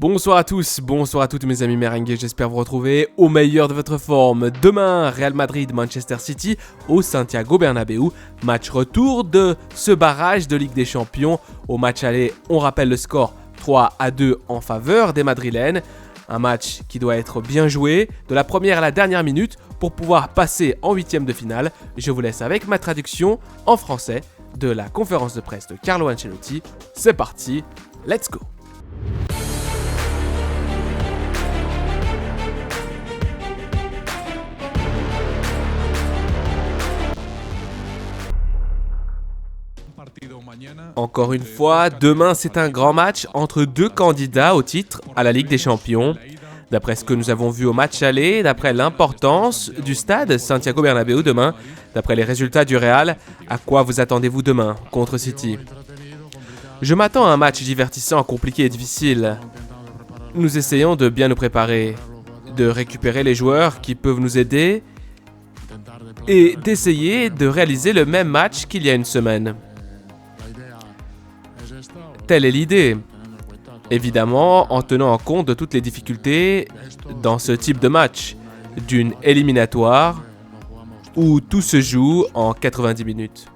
Bonsoir à tous, bonsoir à toutes mes amis merengues, j'espère vous retrouver au meilleur de votre forme. Demain, Real Madrid-Manchester City au Santiago Bernabéu, match retour de ce barrage de Ligue des Champions. Au match aller, on rappelle le score 3-2 en faveur des Madrilènes. Un match qui doit être bien joué, de la première à la dernière minute, pour pouvoir passer en huitième de finale. Je vous laisse avec ma traduction en français de la conférence de presse de Carlo Ancelotti. C'est parti, let's go! Encore une fois, demain c'est un grand match entre deux candidats au titre à la Ligue des Champions. D'après ce que nous avons vu au match aller, d'après l'importance du stade Santiago Bernabéu demain, d'après les résultats du Real, à quoi vous attendez-vous demain contre City? Je m'attends à un match divertissant, compliqué et difficile. Nous essayons de bien nous préparer, de récupérer les joueurs qui peuvent nous aider et d'essayer de réaliser le même match qu'il y a une semaine. Telle est l'idée. Évidemment, en tenant en compte de toutes les difficultés dans ce type de match, d'une éliminatoire où tout se joue en 90 minutes.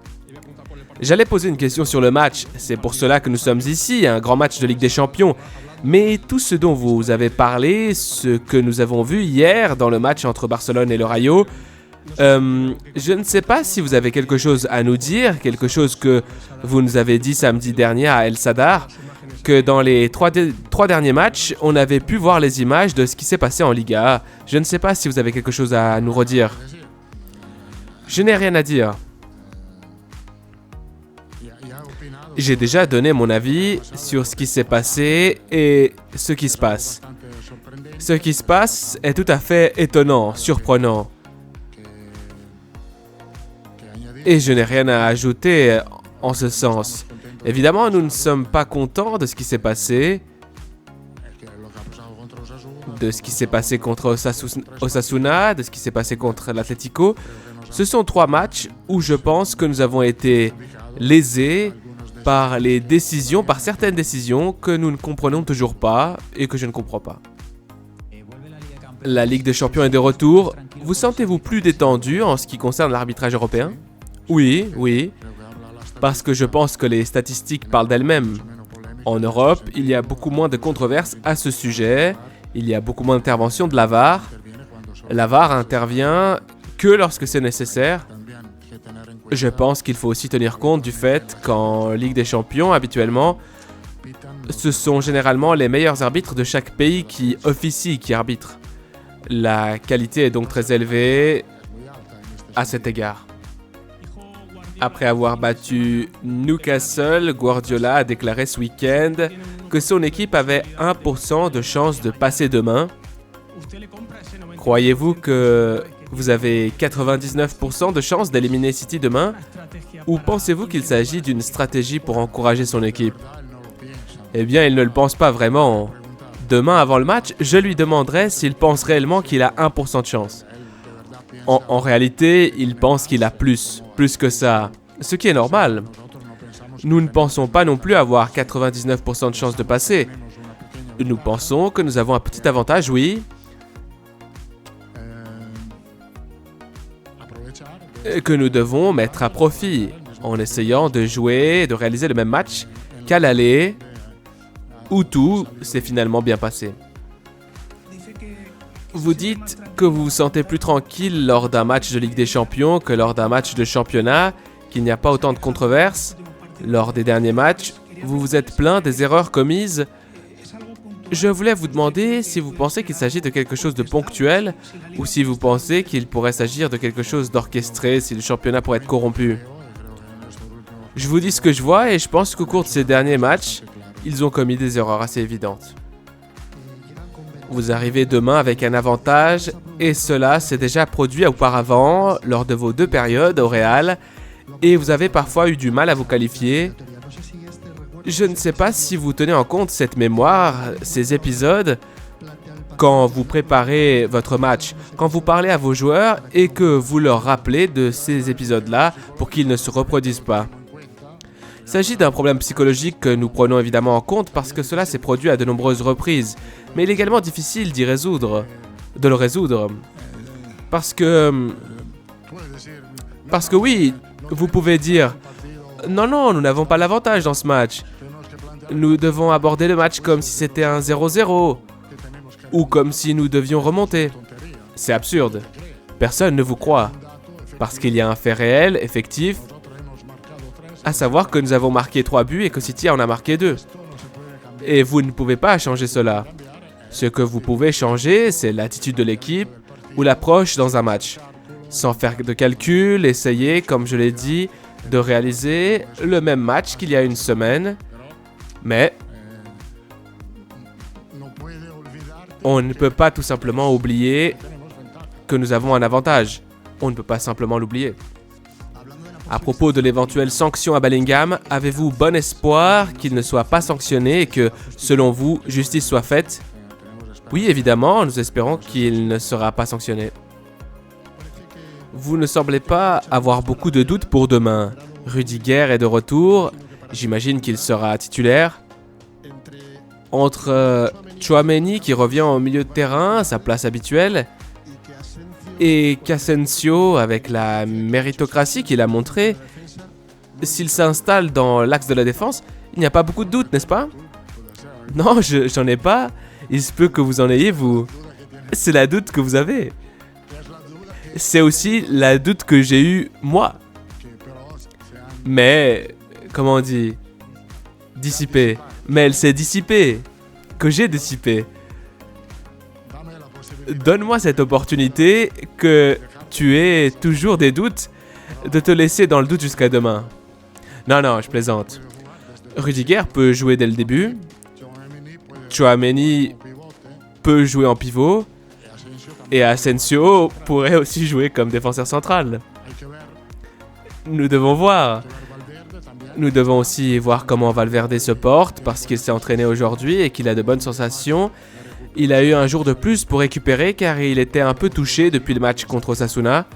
J'allais poser une question sur le match, c'est pour cela que nous sommes ici, un grand match de Ligue des Champions. Mais tout ce dont vous avez parlé, ce que nous avons vu hier dans le match entre Barcelone et le Rayo, je ne sais pas si vous avez quelque chose à nous dire, quelque chose que vous nous avez dit samedi dernier à El Sadar, que dans les trois derniers matchs, on avait pu voir les images de ce qui s'est passé en Liga. Je ne sais pas si vous avez quelque chose à nous redire. Je n'ai rien à dire. J'ai déjà donné mon avis sur ce qui s'est passé et ce qui se passe. Ce qui se passe est tout à fait étonnant, surprenant. Et je n'ai rien à ajouter en ce sens. Évidemment, nous ne sommes pas contents de ce qui s'est passé. De ce qui s'est passé contre Osasuna, de ce qui s'est passé contre l'Atlético. Ce sont trois matchs où je pense que nous avons été lésés par les décisions, par certaines décisions que nous ne comprenons toujours pas et que je ne comprends pas. La Ligue des Champions est de retour. Vous sentez-vous plus détendu en ce qui concerne l'arbitrage européen ? Oui, parce que je pense que les statistiques parlent d'elles-mêmes. En Europe, il y a beaucoup moins de controverses à ce sujet, il y a beaucoup moins d'interventions de la VAR. La VAR intervient que lorsque c'est nécessaire. Je pense qu'il faut aussi tenir compte du fait qu'en Ligue des Champions, habituellement, ce sont généralement les meilleurs arbitres de chaque pays qui officient, qui arbitrent. La qualité est donc très élevée à cet égard. Après avoir battu Newcastle, Guardiola a déclaré ce week-end que son équipe avait 1% de chance de passer demain. Croyez-vous que vous avez 99% de chance d'éliminer City demain? Ou pensez-vous qu'il s'agit d'une stratégie pour encourager son équipe? Eh bien, il ne le pense pas vraiment. Demain, avant le match, je lui demanderai s'il pense réellement qu'il a 1% de chance. En réalité, il pense qu'il a plus que ça, ce qui est normal. Nous ne pensons pas non plus avoir 99% de chance de passer. Nous pensons que nous avons un petit avantage, oui, que nous devons mettre à profit en essayant de jouer et de réaliser le même match qu'à l'aller, où tout s'est finalement bien passé. Vous dites que vous vous sentez plus tranquille lors d'un match de Ligue des Champions que lors d'un match de championnat, qu'il n'y a pas autant de controverses. Lors des derniers matchs, vous vous êtes plaint des erreurs commises. Je voulais vous demander si vous pensez qu'il s'agit de quelque chose de ponctuel ou si vous pensez qu'il pourrait s'agir de quelque chose d'orchestré, si le championnat pourrait être corrompu. Je vous dis ce que je vois et je pense qu'au cours de ces derniers matchs, ils ont commis des erreurs assez évidentes. Vous arrivez demain avec un avantage et cela s'est déjà produit auparavant lors de vos deux périodes au Real et vous avez parfois eu du mal à vous qualifier. Je ne sais pas si vous tenez en compte cette mémoire, ces épisodes, quand vous préparez votre match, quand vous parlez à vos joueurs et que vous leur rappelez de ces épisodes-là pour qu'ils ne se reproduisent pas. Il s'agit d'un problème psychologique que nous prenons évidemment en compte parce que cela s'est produit à de nombreuses reprises, mais il est également difficile de le résoudre. Parce que oui, vous pouvez dire « Non, non, nous n'avons pas l'avantage dans ce match. Nous devons aborder le match comme si c'était un 0-0 ou comme si nous devions remonter. » C'est absurde. Personne ne vous croit. Parce qu'il y a un fait réel, effectif, à savoir que nous avons marqué 3 buts et que City en a marqué 2. Et vous ne pouvez pas changer cela. Ce que vous pouvez changer, c'est l'attitude de l'équipe ou l'approche dans un match. Sans faire de calcul, essayez, comme je l'ai dit, de réaliser le même match qu'il y a une semaine. Mais on ne peut pas tout simplement oublier que nous avons un avantage. On ne peut pas simplement l'oublier. À propos de l'éventuelle sanction à Bellingham, avez-vous bon espoir qu'il ne soit pas sanctionné et que, selon vous, justice soit faite? Oui, évidemment, nous espérons qu'il ne sera pas sanctionné. Vous ne semblez pas avoir beaucoup de doutes pour demain. Rudiger est de retour. J'imagine qu'il sera titulaire. Entre Tchouaméni qui revient au milieu de terrain, sa place habituelle, et Asensio avec la méritocratie qu'il a montrée, s'il s'installe dans l'axe de la défense, il n'y a pas beaucoup de doutes, n'est-ce pas? Non, j'en ai pas. Il se peut que vous en ayez, vous. C'est la doute que vous avez. C'est aussi la doute que j'ai eue, moi. Mais, comment on dit? Dissipée. Mais elle s'est dissipée. Que j'ai dissipée. Donne-moi cette opportunité que tu aies toujours des doutes, de te laisser dans le doute jusqu'à demain. Non, non, je plaisante. Rudiger peut jouer dès le début. Tchouaméni peut jouer en pivot. Et Asensio pourrait aussi jouer comme défenseur central. Nous devons voir. Nous devons aussi voir comment Valverde se porte parce qu'il s'est entraîné aujourd'hui et qu'il a de bonnes sensations. Il a eu un jour de plus pour récupérer car il était un peu touché depuis le match contre Osasuna.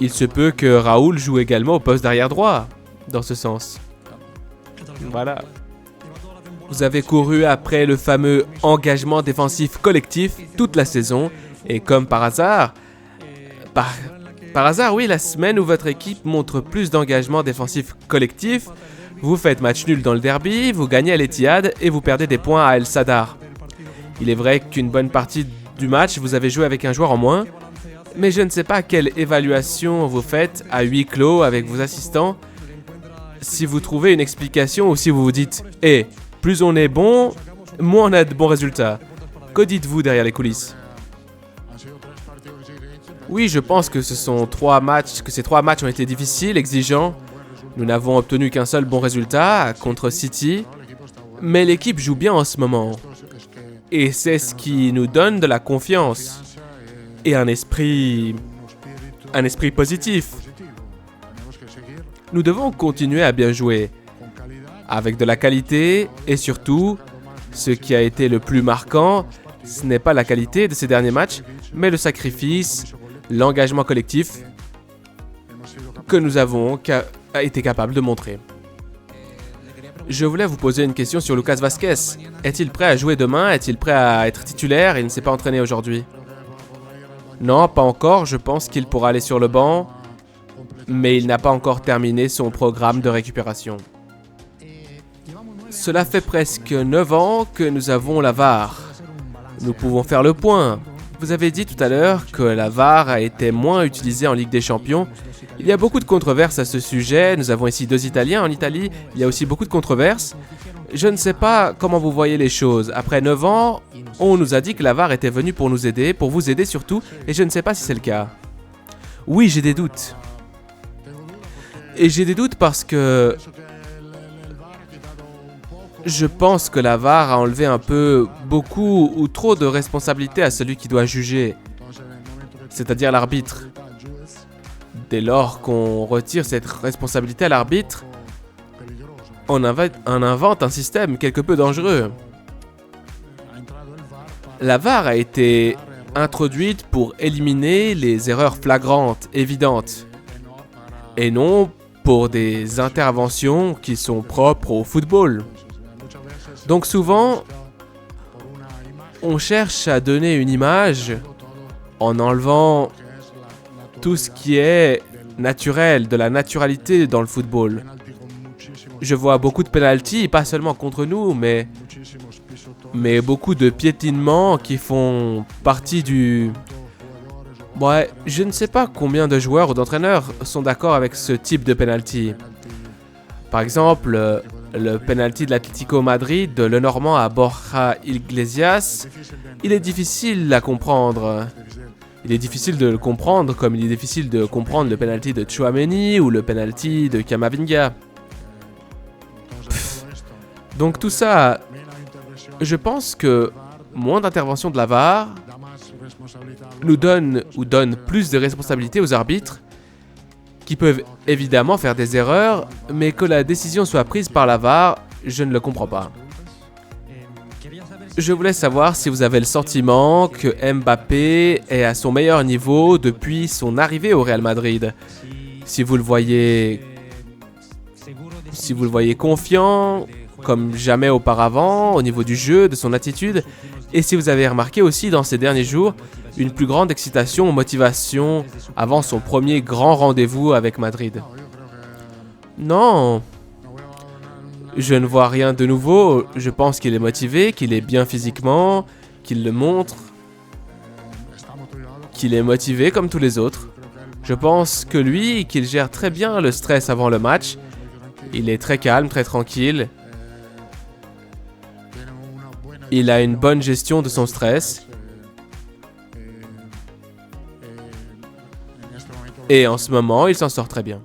Il se peut que Raoul joue également au poste d'arrière droit, dans ce sens. Voilà. Vous avez couru après le fameux engagement défensif collectif toute la saison et comme par hasard, par hasard oui, la semaine où votre équipe montre plus d'engagement défensif collectif, vous faites match nul dans le derby, vous gagnez à l'Etihad et vous perdez des points à El Sadar. Il est vrai qu'une bonne partie du match, vous avez joué avec un joueur en moins, mais je ne sais pas quelle évaluation vous faites à huis clos avec vos assistants. Si vous trouvez une explication ou si vous vous dites « Eh, plus on est bon, moins on a de bons résultats ». Que dites-vous derrière les coulisses? Oui, je pense que ces 3 matchs ont été difficiles, exigeants. Nous n'avons obtenu qu'un seul bon résultat contre City, mais l'équipe joue bien en ce moment. Et c'est ce qui nous donne de la confiance et un esprit positif. Nous devons continuer à bien jouer, avec de la qualité et surtout, ce qui a été le plus marquant, ce n'est pas la qualité de ces derniers matchs, mais le sacrifice, l'engagement collectif que nous avons été capables de montrer. Je voulais vous poser une question sur Lucas Vázquez. Est-il prêt à jouer demain? Est-il prêt à être titulaire? Il ne s'est pas entraîné aujourd'hui. Non, pas encore. Je pense qu'il pourra aller sur le banc. Mais il n'a pas encore terminé son programme de récupération. Cela fait presque 9 ans que nous avons la VAR. Nous pouvons faire le point. Vous avez dit tout à l'heure que la VAR a été moins utilisée en Ligue des Champions. Il y a beaucoup de controverses à ce sujet. Nous avons ici 2 Italiens. En Italie, il y a aussi beaucoup de controverses. Je ne sais pas comment vous voyez les choses. Après 9 ans, on nous a dit que la VAR était venue pour nous aider, pour vous aider surtout, et je ne sais pas si c'est le cas. Oui, j'ai des doutes. Et j'ai des doutes parce que je pense que la VAR a enlevé un peu, beaucoup ou trop de responsabilité à celui qui doit juger, c'est-à-dire l'arbitre. Dès lors qu'on retire cette responsabilité à l'arbitre, on invente un système quelque peu dangereux. La VAR a été introduite pour éliminer les erreurs flagrantes, évidentes, et non pour des interventions qui sont propres au football. Donc souvent, on cherche à donner une image en enlevant tout ce qui est naturel, de la naturalité dans le football. Je vois beaucoup de pénaltys, pas seulement contre nous, mais beaucoup de piétinements qui font partie du... Ouais, je ne sais pas combien de joueurs ou d'entraîneurs sont d'accord avec ce type de penalty. Par exemple, le penalty de l'Atlético Madrid de Lenormand à Borja Iglesias, il est difficile à comprendre. Il est difficile de le comprendre comme il est difficile de comprendre le penalty de Tchouaméni ou le penalty de Camavinga. Donc tout ça, je pense que moins d'intervention de la VAR nous donne plus de responsabilités aux arbitres qui peuvent évidemment faire des erreurs, mais que la décision soit prise par la VAR, je ne le comprends pas. Je voulais savoir si vous avez le sentiment que Mbappé est à son meilleur niveau depuis son arrivée au Real Madrid. Si vous le voyez confiant, comme jamais auparavant, au niveau du jeu, de son attitude, et si vous avez remarqué aussi dans ces derniers jours une plus grande excitation ou motivation avant son premier grand rendez-vous avec Madrid. Non, je ne vois rien de nouveau. Je pense qu'il est motivé, qu'il est bien physiquement, qu'il le montre, qu'il est motivé comme tous les autres. Je pense que lui, qu'il gère très bien le stress avant le match. Il est très calme, très tranquille. Il a une bonne gestion de son stress. Et en ce moment, il s'en sort très bien.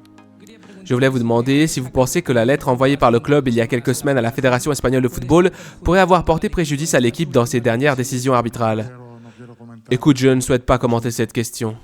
Je voulais vous demander si vous pensez que la lettre envoyée par le club il y a quelques semaines à la Fédération espagnole de football pourrait avoir porté préjudice à l'équipe dans ses dernières décisions arbitrales. Écoute, je ne souhaite pas commenter cette question.